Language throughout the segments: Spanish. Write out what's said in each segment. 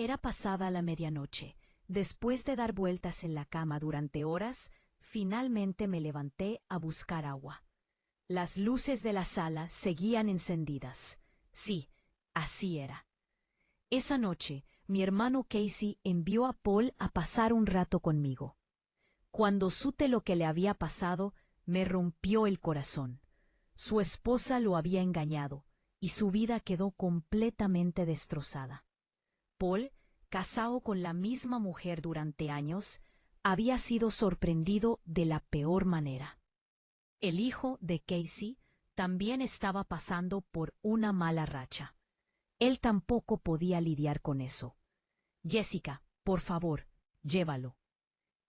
Era pasada la medianoche. Después de dar vueltas en la cama durante horas, finalmente me levanté a buscar agua. Las luces de la sala seguían encendidas. Sí, así era. Esa noche, mi hermano Casey envió a Paul a pasar un rato conmigo. Cuando supe lo que le había pasado, me rompió el corazón. Su esposa lo había engañado, y su vida quedó completamente destrozada. Paul, casado con la misma mujer durante años, había sido sorprendido de la peor manera. El hijo de Casey también estaba pasando por una mala racha. Él tampoco podía lidiar con eso. Jessica, por favor, llévalo.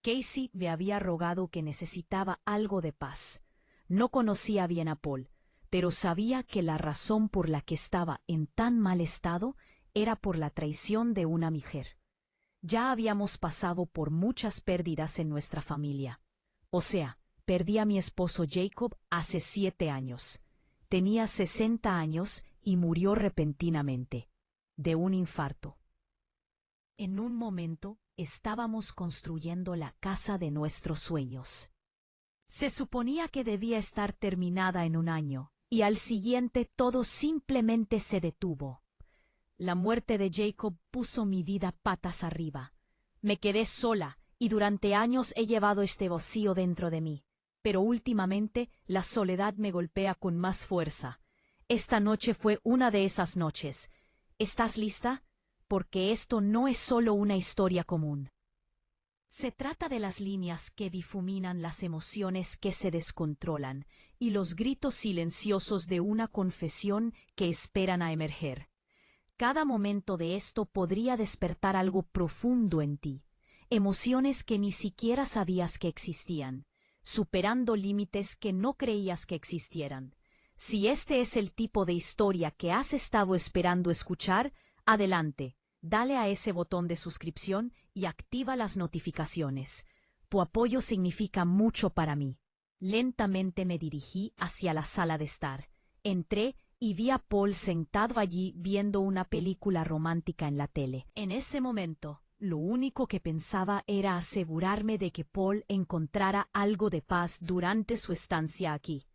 Casey me había rogado que necesitaba algo de paz. No conocía bien a Paul, pero sabía que la razón por la que estaba en tan mal estado era por la traición de una mujer. Ya habíamos pasado por muchas pérdidas en nuestra familia. O sea, perdí a mi esposo Jacob hace 7 años. Tenía 60 años y murió repentinamente, de un infarto. En un momento estábamos construyendo la casa de nuestros sueños. Se suponía que debía estar terminada en un año, y al siguiente todo simplemente se detuvo. La muerte de Jacob puso mi vida patas arriba. Me quedé sola y durante años he llevado este vacío dentro de mí. Pero últimamente la soledad me golpea con más fuerza. Esta noche fue una de esas noches. ¿Estás lista? Porque esto no es solo una historia común. Se trata de las líneas que difuminan las emociones que se descontrolan y los gritos silenciosos de una confesión que esperan a emerger. Cada momento de esto podría despertar algo profundo en ti, emociones que ni siquiera sabías que existían, superando límites que no creías que existieran. Si este es el tipo de historia que has estado esperando escuchar, adelante, dale a ese botón de suscripción y activa las notificaciones. Tu apoyo significa mucho para mí. Lentamente me dirigí hacia la sala de estar. Entré y vi a Paul sentado allí viendo una película romántica en la tele. En ese momento, lo único que pensaba era asegurarme de que Paul encontrara algo de paz durante su estancia aquí.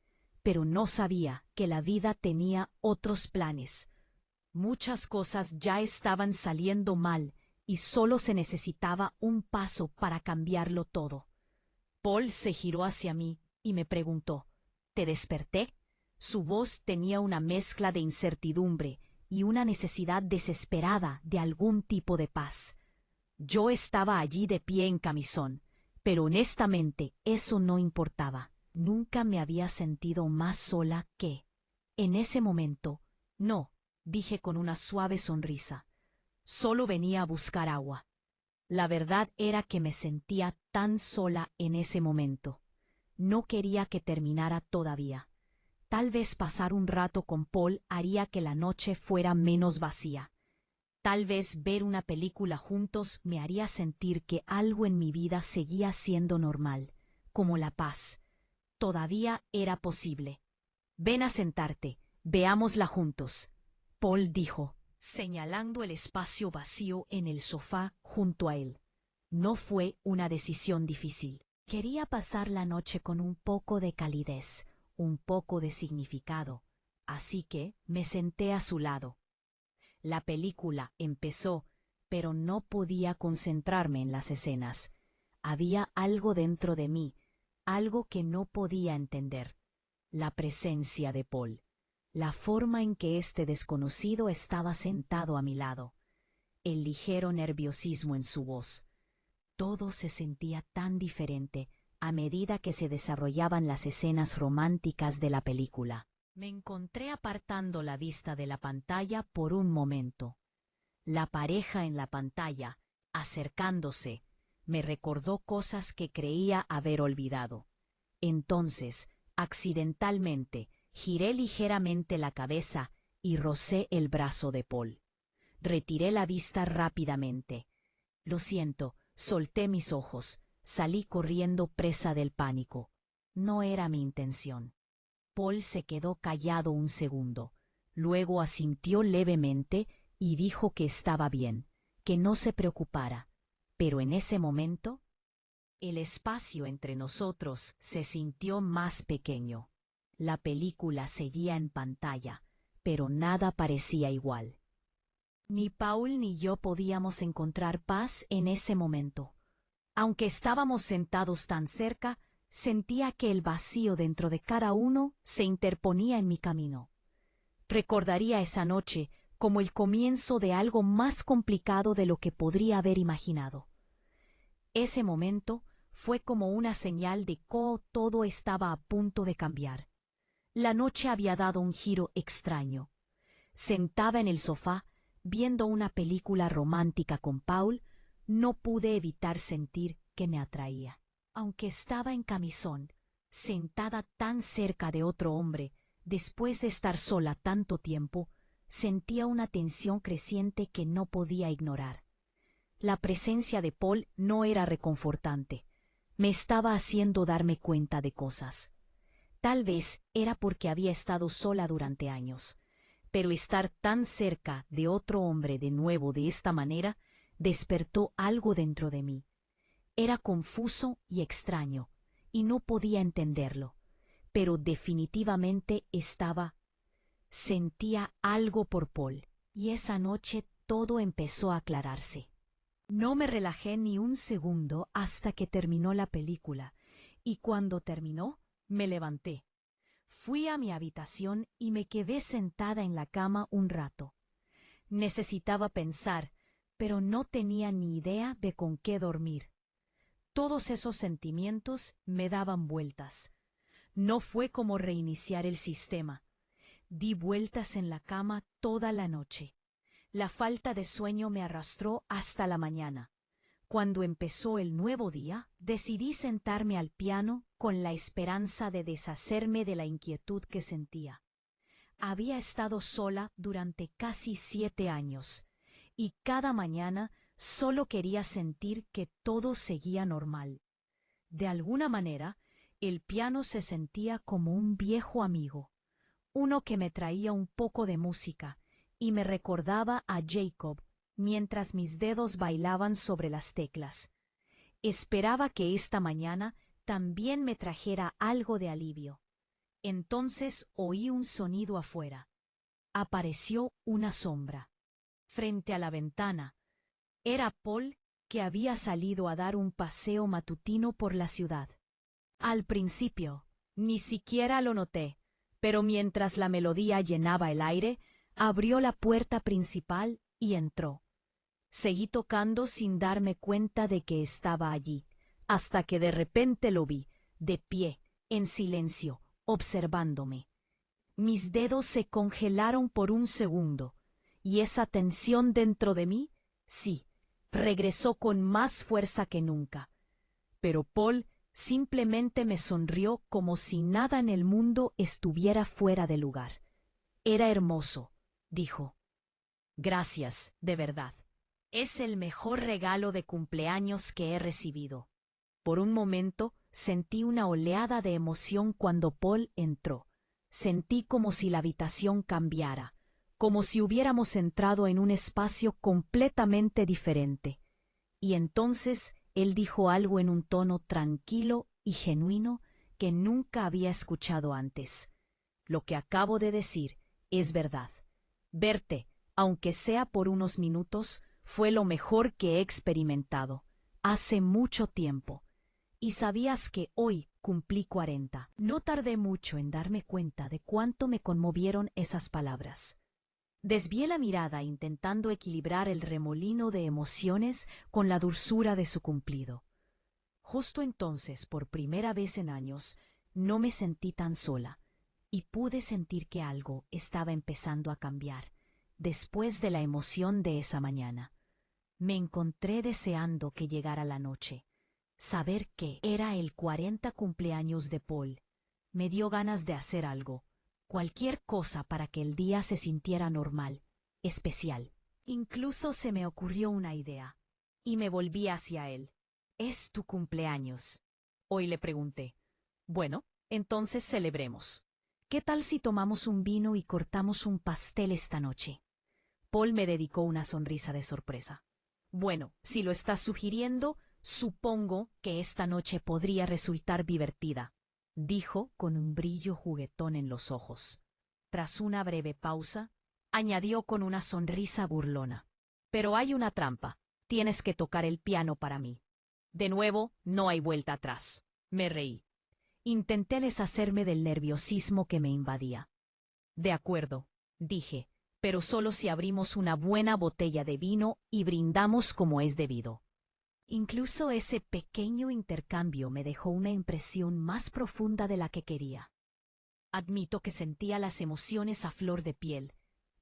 Pero no sabía que la vida tenía otros planes. Muchas cosas ya estaban saliendo mal y solo se necesitaba un paso para cambiarlo todo. Paul se giró hacia mí y me preguntó, ¿te desperté? Su voz tenía una mezcla de incertidumbre y una necesidad desesperada de algún tipo de paz. Yo estaba allí de pie en camisón, pero honestamente eso no importaba. Nunca me había sentido más sola que en ese momento. No, dije con una suave sonrisa. Solo venía a buscar agua. La verdad era que me sentía tan sola en ese momento. No quería que terminara todavía. Tal vez pasar un rato con Paul haría que la noche fuera menos vacía. Tal vez ver una película juntos me haría sentir que algo en mi vida seguía siendo normal, como la paz. Todavía era posible. Ven a sentarte, veámosla juntos, Paul dijo, señalando el espacio vacío en el sofá junto a él. No fue una decisión difícil. Quería pasar la noche con un poco de calidez, un poco de significado, así que me senté a su lado. La película empezó, pero no podía concentrarme en las escenas. Había algo dentro de mí, algo que no podía entender. La presencia de Paul, la forma en que este desconocido estaba sentado a mi lado, el ligero nerviosismo en su voz. Todo se sentía tan diferente a medida que se desarrollaban las escenas románticas de la película. Me encontré apartando la vista de la pantalla por un momento. La pareja en la pantalla, acercándose, me recordó cosas que creía haber olvidado. Entonces, accidentalmente, giré ligeramente la cabeza y rocé el brazo de Paul. Retiré la vista rápidamente. Lo siento, solté mis ojos, salí corriendo presa del pánico. No era mi intención. Paul se quedó callado un segundo, luego asintió levemente y dijo que estaba bien, que no se preocupara, pero en ese momento, el espacio entre nosotros se sintió más pequeño. La película seguía en pantalla, pero nada parecía igual. Ni Paul ni yo podíamos encontrar paz en ese momento. Aunque estábamos sentados tan cerca, sentía que el vacío dentro de cada uno se interponía en mi camino. Recordaría esa noche como el comienzo de algo más complicado de lo que podría haber imaginado. Ese momento fue como una señal de que todo estaba a punto de cambiar. La noche había dado un giro extraño. Sentada en el sofá, viendo una película romántica con Paul, no pude evitar sentir que me atraía. Aunque estaba en camisón, sentada tan cerca de otro hombre, después de estar sola tanto tiempo, sentía una tensión creciente que no podía ignorar. La presencia de Paul no era reconfortante. Me estaba haciendo darme cuenta de cosas. Tal vez era porque había estado sola durante años, pero estar tan cerca de otro hombre de nuevo de esta manera despertó algo dentro de mí. Era confuso y extraño, y no podía entenderlo, pero definitivamente sentía algo por Paul, y esa noche todo empezó a aclararse. No me relajé ni un segundo hasta que terminó la película, y cuando terminó, me levanté. Fui a mi habitación y me quedé sentada en la cama un rato. Necesitaba pensar, pero no tenía ni idea de con qué dormir. Todos esos sentimientos me daban vueltas. No fue como reiniciar el sistema. Di vueltas en la cama toda la noche. La falta de sueño me arrastró hasta la mañana. Cuando empezó el nuevo día, decidí sentarme al piano con la esperanza de deshacerme de la inquietud que sentía. Había estado sola durante casi 7 años, y cada mañana solo quería sentir que todo seguía normal. De alguna manera, el piano se sentía como un viejo amigo, uno que me traía un poco de música y me recordaba a Jacob mientras mis dedos bailaban sobre las teclas. Esperaba que esta mañana también me trajera algo de alivio. Entonces oí un sonido afuera. Apareció una sombra. Frente a la ventana, era Paul, que había salido a dar un paseo matutino por la ciudad. Al principio, ni siquiera lo noté, pero mientras la melodía llenaba el aire, abrió la puerta principal y entró. Seguí tocando sin darme cuenta de que estaba allí, hasta que de repente lo vi, de pie, en silencio, observándome. Mis dedos se congelaron por un segundo, y esa tensión dentro de mí, sí, regresó con más fuerza que nunca. Pero Paul simplemente me sonrió como si nada en el mundo estuviera fuera de lugar. Era hermoso, dijo. Gracias, de verdad. Es el mejor regalo de cumpleaños que he recibido. Por un momento sentí una oleada de emoción cuando Paul entró. Sentí como si la habitación cambiara, como si hubiéramos entrado en un espacio completamente diferente. Y entonces él dijo algo en un tono tranquilo y genuino que nunca había escuchado antes. Lo que acabo de decir es verdad. Verte, aunque sea por unos minutos, fue lo mejor que he experimentado. Hace mucho tiempo. Y sabías que hoy cumplí 40. No tardé mucho en darme cuenta de cuánto me conmovieron esas palabras. Desvié la mirada intentando equilibrar el remolino de emociones con la dulzura de su cumplido. Justo entonces, por primera vez en años, no me sentí tan sola, y pude sentir que algo estaba empezando a cambiar, después de la emoción de esa mañana. Me encontré deseando que llegara la noche. Saber que era el 40 cumpleaños de Paul me dio ganas de hacer algo, cualquier cosa para que el día se sintiera normal, especial. Incluso se me ocurrió una idea, y me volví hacia él. «Es tu cumpleaños», hoy le pregunté. «Bueno, entonces celebremos. ¿Qué tal si tomamos un vino y cortamos un pastel esta noche?» Paul me dedicó una sonrisa de sorpresa. Bueno, si lo estás sugiriendo, supongo que esta noche podría resultar divertida, dijo con un brillo juguetón en los ojos. Tras una breve pausa, añadió con una sonrisa burlona. Pero hay una trampa. Tienes que tocar el piano para mí. De nuevo, no hay vuelta atrás. Me reí. Intenté deshacerme del nerviosismo que me invadía. De acuerdo, dije, pero solo si abrimos una buena botella de vino y brindamos como es debido. Incluso ese pequeño intercambio me dejó una impresión más profunda de la que quería. Admito que sentía las emociones a flor de piel,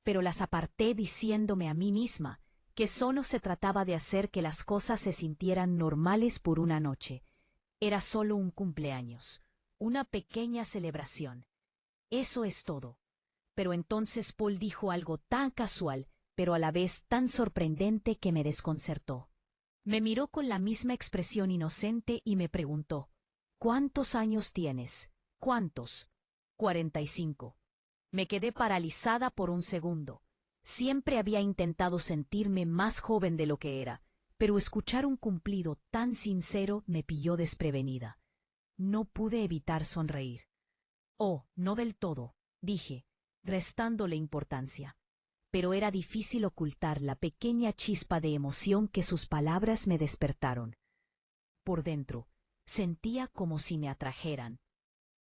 pero las aparté diciéndome a mí misma que solo se trataba de hacer que las cosas se sintieran normales por una noche. Era solo un cumpleaños, una pequeña celebración. Eso es todo. Pero entonces Paul dijo algo tan casual, pero a la vez tan sorprendente que me desconcertó. Me miró con la misma expresión inocente y me preguntó, ¿cuántos años tienes? ¿Cuántos? 45. Me quedé paralizada por un segundo. Siempre había intentado sentirme más joven de lo que era, pero escuchar un cumplido tan sincero me pilló desprevenida. No pude evitar sonreír. Oh, no del todo, dije, restándole importancia. Pero era difícil ocultar la pequeña chispa de emoción que sus palabras me despertaron. Por dentro, sentía como si me atrajeran.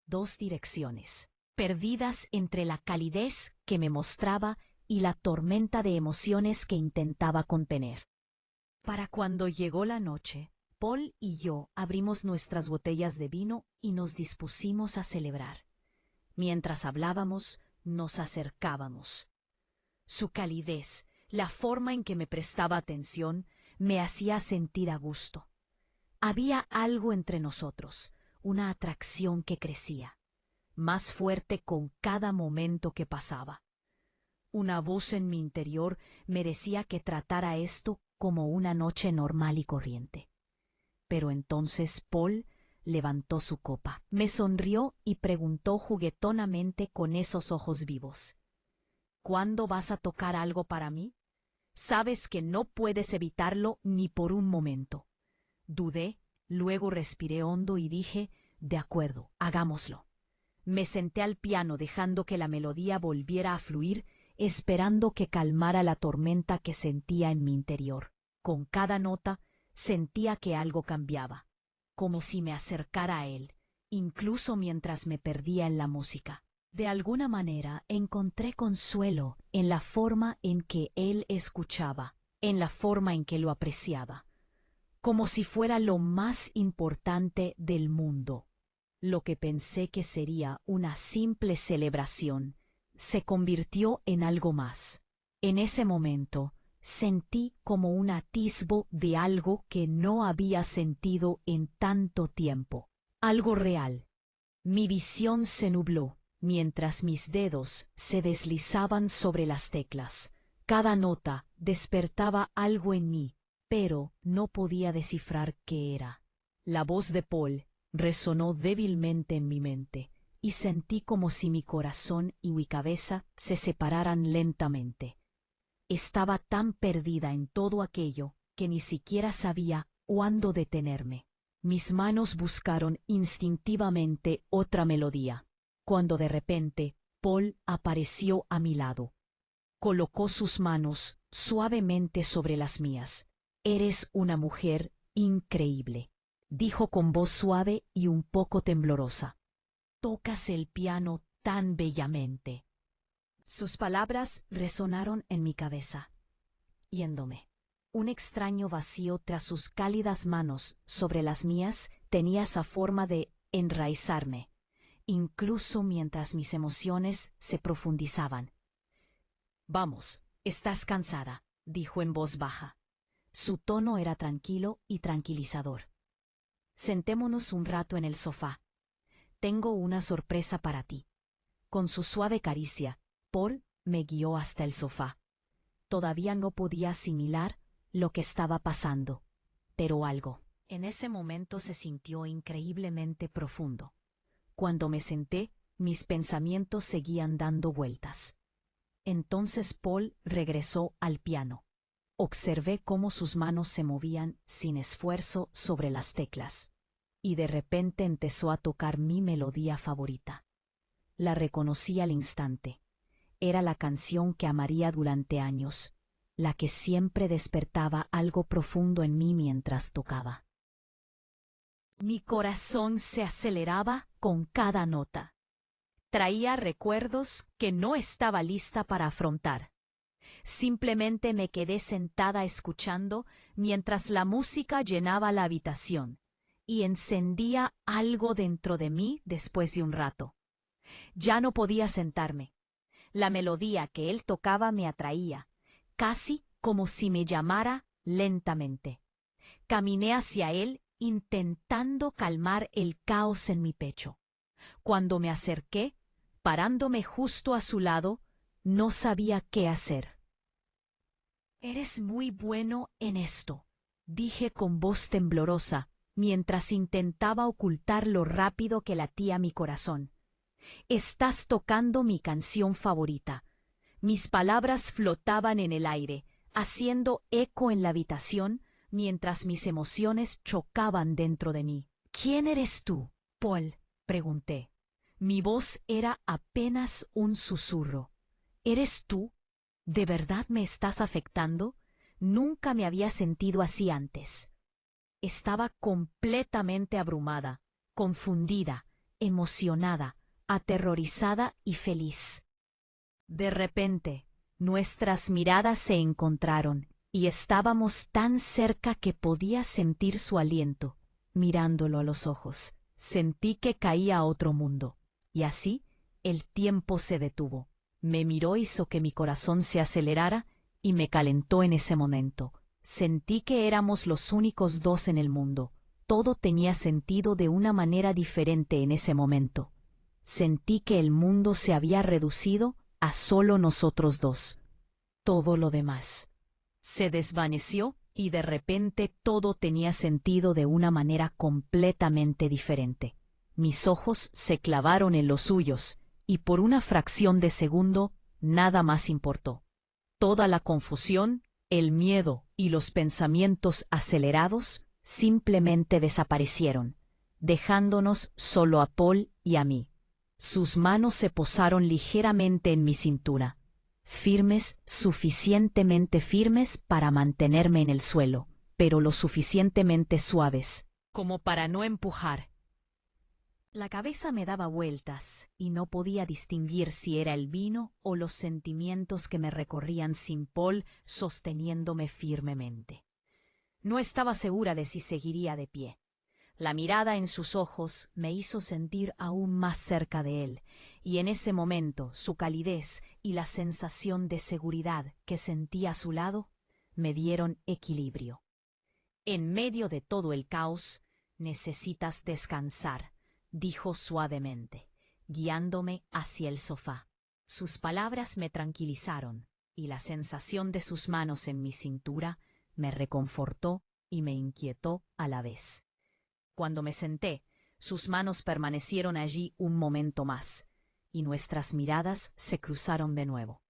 Dos direcciones, perdidas entre la calidez que me mostraba y la tormenta de emociones que intentaba contener. Para cuando llegó la noche, Paul y yo abrimos nuestras botellas de vino y nos dispusimos a celebrar. Mientras hablábamos, nos acercábamos. Su calidez, la forma en que me prestaba atención, me hacía sentir a gusto. Había algo entre nosotros, una atracción que crecía, más fuerte con cada momento que pasaba. Una voz en mi interior me decía que tratara esto como una noche normal y corriente. Pero entonces Paul levantó su copa, me sonrió y preguntó juguetonamente con esos ojos vivos: ¿cuándo vas a tocar algo para mí? Sabes que no puedes evitarlo ni por un momento. Dudé, luego respiré hondo y dije, de acuerdo, hagámoslo. Me senté al piano dejando que la melodía volviera a fluir, esperando que calmara la tormenta que sentía en mi interior. Con cada nota sentía que algo cambiaba, como si me acercara a él, incluso mientras me perdía en la música. De alguna manera encontré consuelo en la forma en que él escuchaba, en la forma en que lo apreciaba, como si fuera lo más importante del mundo. Lo que pensé que sería una simple celebración se convirtió en algo más. En ese momento sentí como un atisbo de algo que no había sentido en tanto tiempo, algo real. Mi visión se nubló mientras mis dedos se deslizaban sobre las teclas. Cada nota despertaba algo en mí, pero no podía descifrar qué era. La voz de Paul resonó débilmente en mi mente y sentí como si mi corazón y mi cabeza se separaran lentamente. Estaba tan perdida en todo aquello que ni siquiera sabía cuándo detenerme. Mis manos buscaron instintivamente otra melodía, cuando de repente Paul apareció a mi lado. Colocó sus manos suavemente sobre las mías. «Eres una mujer increíble», dijo con voz suave y un poco temblorosa. «Tocas el piano tan bellamente». Sus palabras resonaron en mi cabeza, yéndome. Un extraño vacío tras sus cálidas manos sobre las mías tenía esa forma de enraizarme, incluso mientras mis emociones se profundizaban. «Vamos, estás cansada», dijo en voz baja. Su tono era tranquilo y tranquilizador. «Sentémonos un rato en el sofá. Tengo una sorpresa para ti». Con su suave caricia, Paul me guió hasta el sofá. Todavía no podía asimilar lo que estaba pasando, pero algo en ese momento se sintió increíblemente profundo. Cuando me senté, mis pensamientos seguían dando vueltas. Entonces Paul regresó al piano. Observé cómo sus manos se movían sin esfuerzo sobre las teclas, y de repente empezó a tocar mi melodía favorita. La reconocí al instante. Era la canción que amaría durante años, la que siempre despertaba algo profundo en mí mientras tocaba. Mi corazón se aceleraba con cada nota. Traía recuerdos que no estaba lista para afrontar. Simplemente me quedé sentada escuchando mientras la música llenaba la habitación y encendía algo dentro de mí después de un rato. Ya no podía sentarme. La melodía que él tocaba me atraía, casi como si me llamara lentamente. Caminé hacia él intentando calmar el caos en mi pecho. Cuando me acerqué, parándome justo a su lado, no sabía qué hacer. «Eres muy bueno en esto», dije con voz temblorosa, mientras intentaba ocultar lo rápido que latía mi corazón. «Estás tocando mi canción favorita». Mis palabras flotaban en el aire, haciendo eco en la habitación, mientras mis emociones chocaban dentro de mí. «¿Quién eres tú, Paul?», pregunté. Mi voz era apenas un susurro. «¿Eres tú? ¿De verdad me estás afectando? Nunca me había sentido así antes». Estaba completamente abrumada, confundida, emocionada, aterrorizada y feliz. De repente, nuestras miradas se encontraron y estábamos tan cerca que podía sentir su aliento. Mirándolo a los ojos, sentí que caía a otro mundo, y así el tiempo se detuvo. Me miró, hizo que mi corazón se acelerara y me calentó en ese momento. Sentí que éramos los únicos dos en el mundo. Todo tenía sentido de una manera diferente en ese momento. Sentí que el mundo se había reducido a solo nosotros dos. Todo lo demás se desvaneció y de repente todo tenía sentido de una manera completamente diferente. Mis ojos se clavaron en los suyos y por una fracción de segundo nada más importó. Toda la confusión, el miedo y los pensamientos acelerados simplemente desaparecieron, dejándonos solo a Paul y a mí. Sus manos se posaron ligeramente en mi cintura, firmes, suficientemente firmes para mantenerme en el suelo, pero lo suficientemente suaves como para no empujar. La cabeza me daba vueltas y no podía distinguir si era el vino o los sentimientos que me recorrían sin Paul sosteniéndome firmemente. No estaba segura de si seguiría de pie. La mirada en sus ojos me hizo sentir aún más cerca de él, y en ese momento su calidez y la sensación de seguridad que sentí a su lado me dieron equilibrio. «En medio de todo el caos, necesitas descansar», dijo suavemente, guiándome hacia el sofá. Sus palabras me tranquilizaron, y la sensación de sus manos en mi cintura me reconfortó y me inquietó a la vez. Cuando me senté, sus manos permanecieron allí un momento más, y nuestras miradas se cruzaron de nuevo.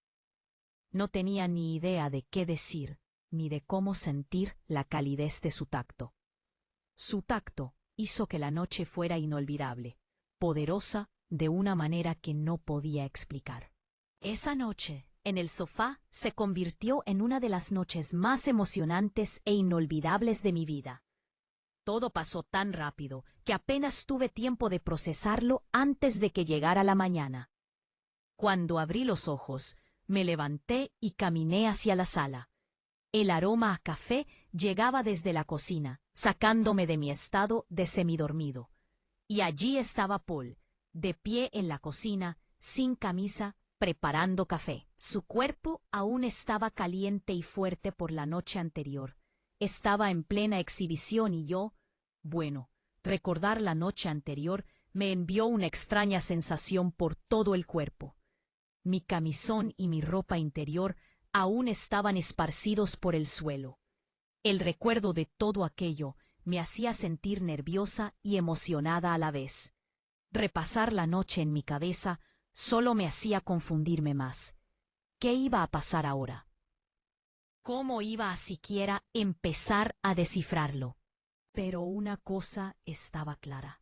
No tenía ni idea de qué decir, ni de cómo sentir la calidez de su tacto. Su tacto hizo que la noche fuera inolvidable, poderosa de una manera que no podía explicar. Esa noche, en el sofá, se convirtió en una de las noches más emocionantes e inolvidables de mi vida. Todo pasó tan rápido que apenas tuve tiempo de procesarlo antes de que llegara la mañana. Cuando abrí los ojos, me levanté y caminé hacia la sala. El aroma a café llegaba desde la cocina, sacándome de mi estado de semidormido. Y allí estaba Paul, de pie en la cocina, sin camisa, preparando café. Su cuerpo aún estaba caliente y fuerte por la noche anterior. Estaba en plena exhibición y recordar la noche anterior me envió una extraña sensación por todo el cuerpo. Mi camisón y mi ropa interior aún estaban esparcidos por el suelo. El recuerdo de todo aquello me hacía sentir nerviosa y emocionada a la vez. Repasar la noche en mi cabeza solo me hacía confundirme más. ¿Qué iba a pasar ahora? ¿Cómo iba a siquiera empezar a descifrarlo? Pero una cosa estaba clara.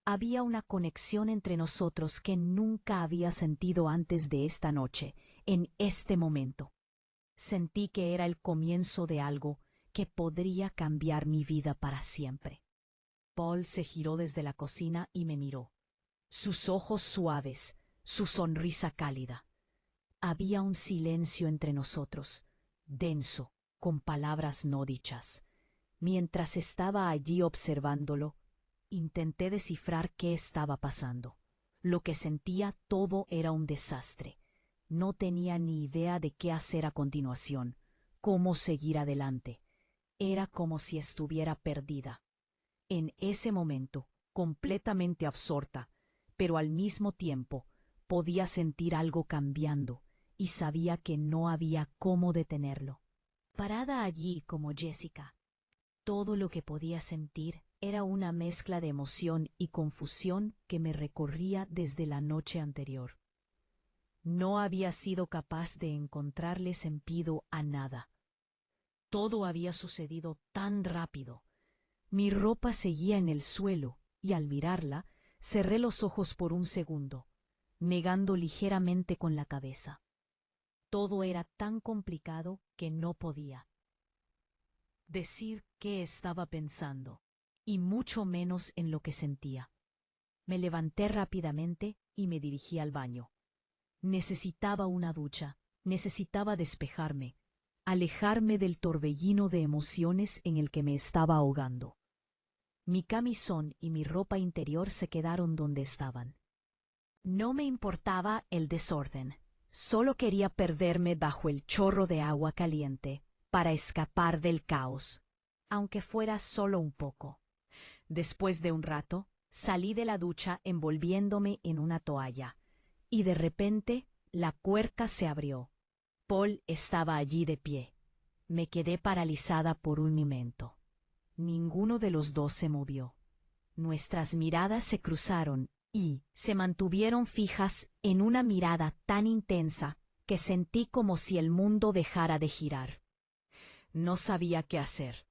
Había una conexión entre nosotros que nunca había sentido antes de esta noche, en este momento. Sentí que era el comienzo de algo que podría cambiar mi vida para siempre. Paul se giró desde la cocina y me miró. Sus ojos suaves, su sonrisa cálida. Había un silencio entre nosotros, denso, con palabras no dichas. Mientras estaba allí observándolo, intenté descifrar qué estaba pasando. Lo que sentía todo era un desastre. No tenía ni idea de qué hacer a continuación, cómo seguir adelante. Era como si estuviera perdida. En ese momento, completamente absorta, pero al mismo tiempo podía sentir algo cambiando y sabía que no había cómo detenerlo. Parada allí como Jessica, todo lo que podía sentir era una mezcla de emoción y confusión que me recorría desde la noche anterior. No había sido capaz de encontrarle sentido a nada. Todo había sucedido tan rápido. Mi ropa seguía en el suelo y al mirarla cerré los ojos por un segundo, negando ligeramente con la cabeza. Todo era tan complicado que no podía decir qué estaba pensando, y mucho menos en lo que sentía. Me levanté rápidamente y me dirigí al baño. Necesitaba una ducha, necesitaba despejarme, alejarme del torbellino de emociones en el que me estaba ahogando. Mi camisón y mi ropa interior se quedaron donde estaban. No me importaba el desorden, solo quería perderme bajo el chorro de agua caliente para escapar del caos, aunque fuera solo un poco. Después de un rato, salí de la ducha envolviéndome en una toalla, y de repente la puerta se abrió. Paul estaba allí de pie. Me quedé paralizada por un momento. Ninguno de los dos se movió. Nuestras miradas se cruzaron y se mantuvieron fijas en una mirada tan intensa que sentí como si el mundo dejara de girar. No sabía qué hacer.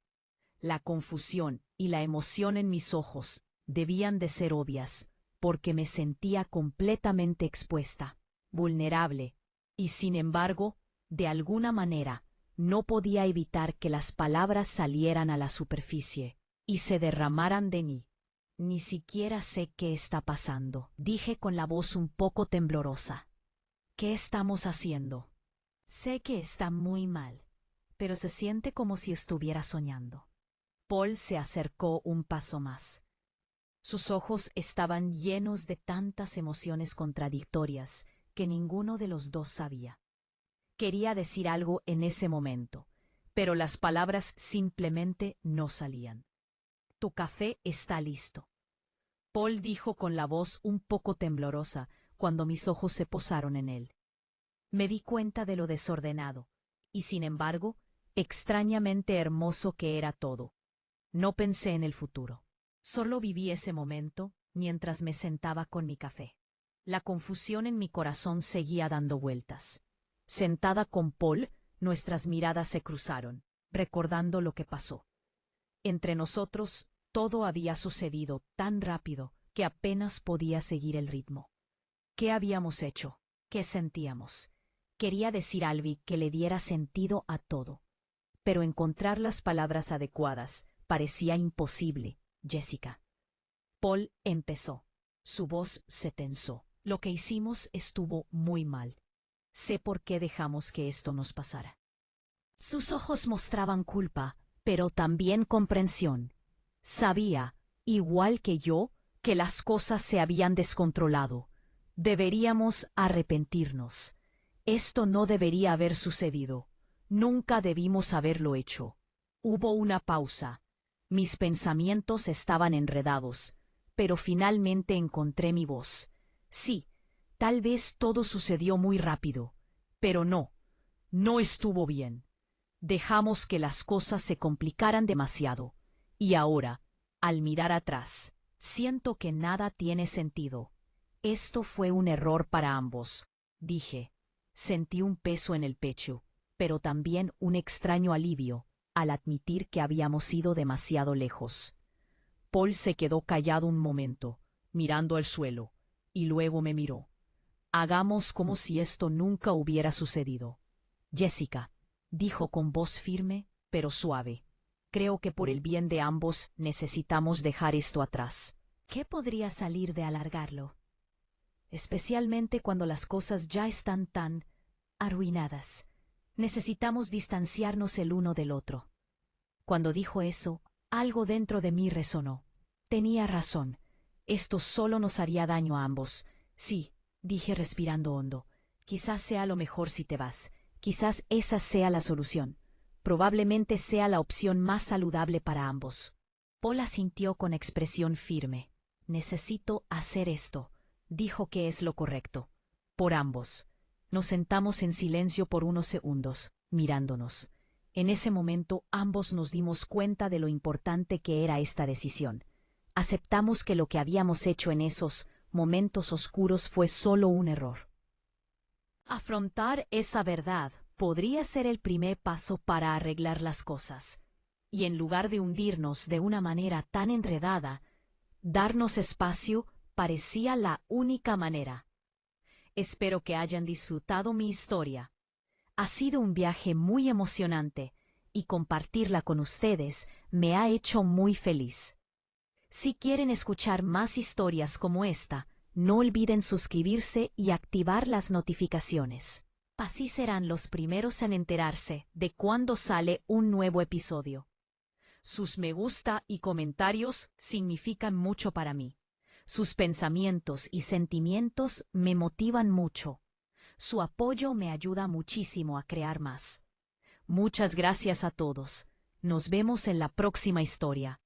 La confusión y la emoción en mis ojos debían de ser obvias, porque me sentía completamente expuesta, vulnerable, y sin embargo, de alguna manera, no podía evitar que las palabras salieran a la superficie y se derramaran de mí. Ni siquiera sé qué está pasando, dije con la voz un poco temblorosa. ¿Qué estamos haciendo? Sé que está muy mal, pero se siente como si estuviera soñando. Paul se acercó un paso más. Sus ojos estaban llenos de tantas emociones contradictorias que ninguno de los dos sabía. Quería decir algo en ese momento, pero las palabras simplemente no salían. Tu café está listo, Paul dijo con la voz un poco temblorosa cuando mis ojos se posaron en él. Me di cuenta de lo desordenado, y sin embargo, extrañamente hermoso que era todo. No pensé en el futuro. Solo viví ese momento mientras me sentaba con mi café. La confusión en mi corazón seguía dando vueltas. Sentada con Paul, nuestras miradas se cruzaron, recordando lo que pasó. Entre nosotros, todo había sucedido tan rápido que apenas podía seguir el ritmo. ¿Qué habíamos hecho? ¿Qué sentíamos? Quería decir a Albi que le diera sentido a todo, pero encontrar las palabras adecuadas parecía imposible. Jessica. Paul empezó. Su voz se tensó. Lo que hicimos estuvo muy mal. Sé por qué dejamos que esto nos pasara. Sus ojos mostraban culpa, pero también comprensión. Sabía, igual que yo, que las cosas se habían descontrolado. Deberíamos arrepentirnos. Esto no debería haber sucedido. Nunca debimos haberlo hecho. Hubo una pausa. Mis pensamientos estaban enredados, pero finalmente encontré mi voz. Sí, tal vez todo sucedió muy rápido, pero no estuvo bien. Dejamos que las cosas se complicaran demasiado, y ahora, al mirar atrás, siento que nada tiene sentido. Esto fue un error para ambos, dije. Sentí un peso en el pecho, pero también un extraño alivio al admitir que habíamos ido demasiado lejos. Paul se quedó callado un momento, mirando al suelo, y luego me miró. Hagamos como si esto nunca hubiera sucedido. Jessica, dijo con voz firme, pero suave. Creo que por el bien de ambos necesitamos dejar esto atrás. ¿Qué podría salir de alargarlo? Especialmente cuando las cosas ya están tan arruinadas. Necesitamos distanciarnos el uno del otro. Cuando dijo eso, algo dentro de mí resonó. Tenía razón. Esto solo nos haría daño a ambos. Sí, dije respirando hondo. Quizás sea lo mejor si te vas. Quizás esa sea la solución. Probablemente sea la opción más saludable para ambos. Paul asintió con expresión firme. Necesito hacer esto. Dijo que es lo correcto. Por ambos. Nos sentamos en silencio por unos segundos, mirándonos. En ese momento ambos nos dimos cuenta de lo importante que era esta decisión. Aceptamos que lo que habíamos hecho en esos momentos oscuros fue solo un error. Afrontar esa verdad podría ser el primer paso para arreglar las cosas. Y en lugar de hundirnos de una manera tan enredada, darnos espacio parecía la única manera. Espero que hayan disfrutado mi historia. Ha sido un viaje muy emocionante y compartirla con ustedes me ha hecho muy feliz. Si quieren escuchar más historias como esta, no olviden suscribirse y activar las notificaciones. Así serán los primeros en enterarse de cuándo sale un nuevo episodio. Sus me gusta y comentarios significan mucho para mí. Sus pensamientos y sentimientos me motivan mucho. Su apoyo me ayuda muchísimo a crear más. Muchas gracias a todos. Nos vemos en la próxima historia.